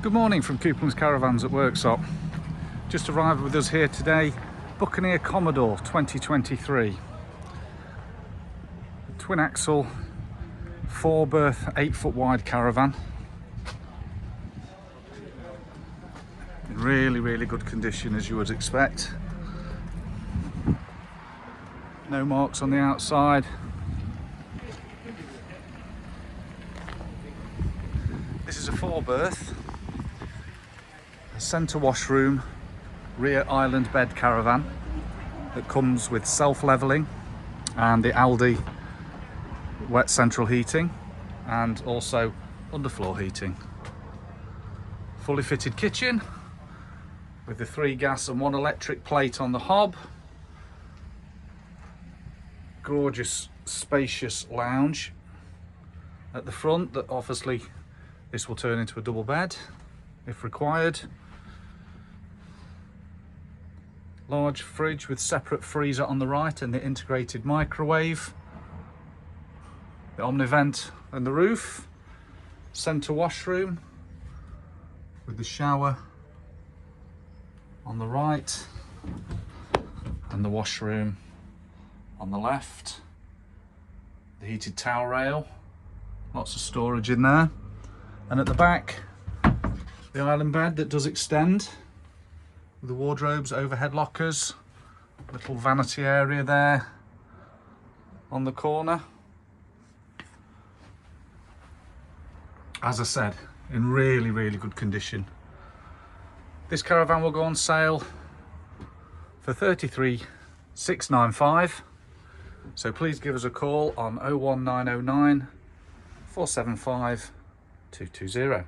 Good morning from Coupland's Caravans at Worksop. Just arrived with us here today, Buccaneer Commodore 2023. Twin axle, 4 berth, 8 foot wide caravan. In really good condition, as you would expect. No marks on the outside. This is a 4 berth, a centre washroom, rear island bed caravan that comes with self-levelling and the Aldi wet central heating and also underfloor heating. Fully fitted kitchen with the 3 gas and 1 electric plate on the hob. Gorgeous spacious lounge at the front that obviously this will turn into a double bed if required. Large fridge with separate freezer on the right and the integrated microwave. The omnivent and the roof. Centre washroom with the shower on the right and the washroom on the left. The heated towel rail, lots of storage in there. And at the back, the island bed that does extend with the wardrobes, overhead lockers, little vanity area there on the corner. As I said, in really good condition. This caravan will go on sale for $33,695. So please give us a call on 01909 475 220.